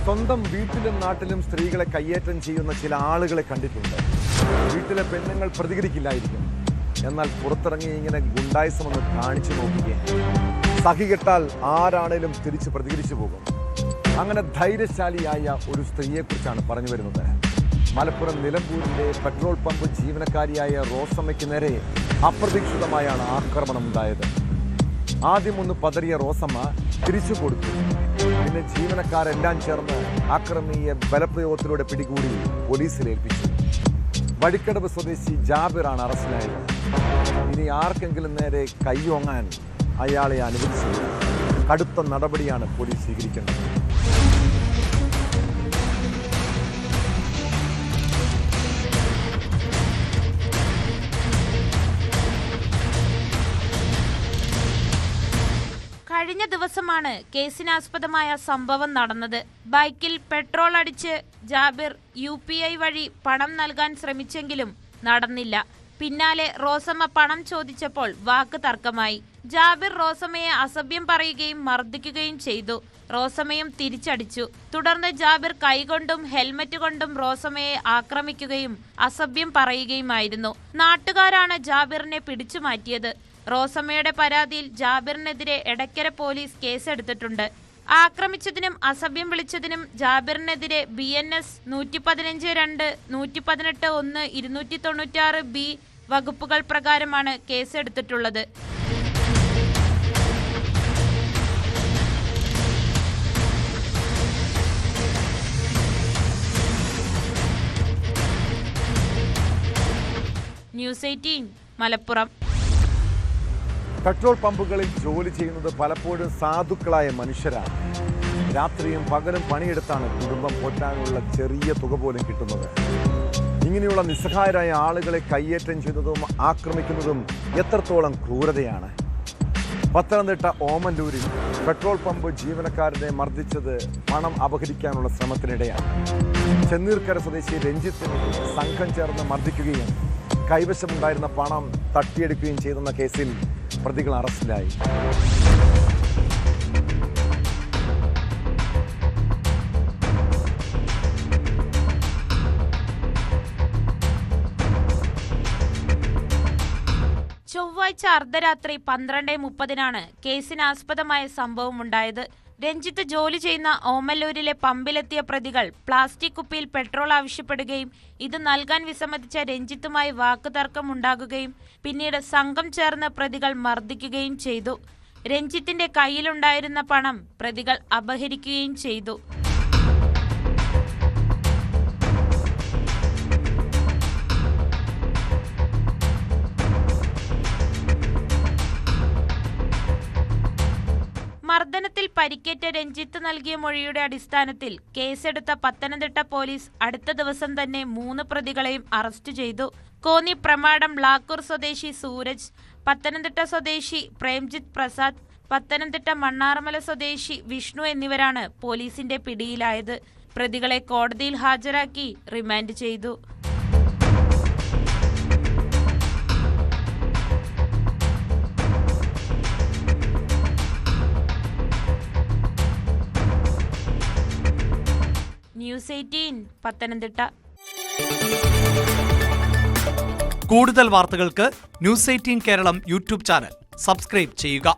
സ്വന്തം വീട്ടിലും നാട്ടിലും സ്ത്രീകളെ കയ്യേറ്റം ചെയ്യുന്ന ചില ആളുകളെ കണ്ടിട്ടുണ്ട്. വീട്ടിലെ പെണ്ണുങ്ങൾ പ്രതികരിക്കില്ലായിരിക്കും, എന്നാൽ പുറത്തിറങ്ങി ഇങ്ങനെ ഗുണ്ടായിസമൊന്ന് കാണിച്ചു നോക്കുകയാണ്. സഹികെട്ടാൽ ആരാണേലും തിരിച്ച് പ്രതികരിച്ചു പോകും. അങ്ങനെ ധൈര്യശാലിയായ ഒരു സ്ത്രീയെക്കുറിച്ചാണ് പറഞ്ഞു വരുന്നത്. മലപ്പുറം നിലമ്പൂരിലെ പെട്രോൾ പമ്പ് ജീവനക്കാരിയായ റോസമ്മയ്ക്ക് നേരെ അപ്രതീക്ഷിതമായാണ് ആക്രമണം ഉണ്ടായത്. ആദ്യം ഒന്ന് പതറിയ റോസമ്മ തിരിച്ചു കൊടുത്തു. പിന്നെ ജീവനക്കാരെല്ലാം ചേർന്ന് ആക്രമിയെ ബലപ്രയോഗത്തിലൂടെ പിടികൂടി പോലീസിലേൽപ്പിച്ചു. വഴിക്കടവ് സ്വദേശി ജാബിറാണ് അറസ്റ്റിലായത്. ഇനി ആർക്കെങ്കിലും നേരെ കൈയോങ്ങാൻ അയാളെ അനുവദിച്ചില്ല. കടുത്ത നടപടിയാണ് പോലീസ് സ്വീകരിക്കേണ്ടത്. കഴിഞ്ഞ ദിവസമാണ് കേസിനാസ്പദമായ സംഭവം നടന്നത്. ബൈക്കിൽ പെട്രോൾ അടിച്ച് ജാബിർ UPI വഴി പണം നൽകാൻ ശ്രമിച്ചെങ്കിലും നടന്നില്ല. പിന്നാലെ റോസമ്മ പണം ചോദിച്ചപ്പോൾ വാക്ക് തർക്കമായി. ജാബിർ റോസമ്മയെ അസഭ്യം പറയുകയും മർദ്ദിക്കുകയും ചെയ്തു. റോസമ്മയും തിരിച്ചടിച്ചു. തുടർന്ന് ജാബിർ കൈകൊണ്ടും ഹെൽമറ്റ് കൊണ്ടും റോസമ്മയെ ആക്രമിക്കുകയും അസഭ്യം പറയുകയുമായിരുന്നു. നാട്ടുകാരാണ് ജാബിറിനെ പിടിച്ചു മാറ്റിയത്. റോസമ്മയുടെ പരാതിയിൽ ജാബിറിനെതിരെ എടക്കര പോലീസ് കേസെടുത്തിട്ടുണ്ട്. ആക്രമിച്ചതിനും അസഭ്യം വിളിച്ചതിനും ജാബിറിനെതിരെ BNS 115(2), 118(1), 296B വകുപ്പുകൾ പ്രകാരമാണ് കേസെടുത്തിട്ടുള്ളത്. ന്യൂസ് 18 മലപ്പുറം. പെട്രോൾ പമ്പുകളിൽ ജോലി ചെയ്യുന്നത് പലപ്പോഴും സാധുക്കളായ മനുഷ്യരാണ്. രാത്രിയും പകലും പണിയെടുത്താണ് കുടുംബം പോറ്റാനുള്ള ചെറിയ തുക പോലും കിട്ടുന്നത്. ഇങ്ങനെയുള്ള നിസ്സഹായരായ ആളുകളെ കയ്യേറ്റം ചെയ്യുന്നതും ആക്രമിക്കുന്നതും എത്രത്തോളം ക്രൂരതയാണ്. പത്തനംതിട്ട ഓമല്ലൂരിൽ പെട്രോൾ പമ്പ് ജീവനക്കാരനെ മർദ്ദിച്ചത് പണം അപഹരിക്കാനുള്ള ശ്രമത്തിനിടെയാണ്. ചെന്നീർക്കര സ്വദേശി രഞ്ജിത്തിനെ സംഘം ചേർന്ന് മർദ്ദിക്കുകയും കൈവശമുണ്ടായിരുന്ന പണം തട്ടിയെടുക്കുകയും ചെയ്തെന്ന കേസിൽ പ്രതികൾ അറസ്റ്റിലായി. ചൊവ്വാഴ്ച അർദ്ധരാത്രി 12:30 കേസിനാസ്പദമായ സംഭവമുണ്ടായത്. രഞ്ജിത്ത് ജോലി ചെയ്യുന്ന ഓമല്ലൂരിലെ പമ്പിലെത്തിയ പ്രതികൾ പ്ലാസ്റ്റിക് കുപ്പിയിൽ പെട്രോൾ ആവശ്യപ്പെടുകയും ഇത് നൽകാൻ വിസമ്മതിച്ച രഞ്ജിത്തുമായി വാക്കുതർക്കം ഉണ്ടാകുകയും പിന്നീട് സംഘം ചേർന്ന് പ്രതികൾ മർദ്ദിക്കുകയും ചെയ്തു. രഞ്ജിത്തിന്റെ കയ്യിലുണ്ടായിരുന്ന പണം പ്രതികൾ അപഹരിക്കുകയും ചെയ്തു. മർദ്ദനത്തിൽ പരിക്കേറ്റ രഞ്ജിത്ത് നൽകിയ മൊഴിയുടെ അടിസ്ഥാനത്തിൽ കേസെടുത്ത പത്തനംതിട്ട പോലീസ് അടുത്ത ദിവസം തന്നെ 3 പ്രതികളെയും അറസ്റ്റ് ചെയ്തു. കോന്നി പ്രമാടം ബ്ലാക്കൂർ സ്വദേശി സൂരജ്, പത്തനംതിട്ട സ്വദേശി പ്രേംജിത്ത് പ്രസാദ്, പത്തനംതിട്ട മണ്ണാറമല സ്വദേശി വിഷ്ണു എന്നിവരാണ് പോലീസിന്റെ പിടിയിലായത്. പ്രതികളെ കോടതിയിൽ ഹാജരാക്കി റിമാൻഡ് ചെയ്തു. ന്യൂസ് 18 പത്തനംതിട്ട. കൂടുതൽ വാർത്തകൾക്ക് news 18 Keralam YouTube channel subscribe ചെയ്യുക.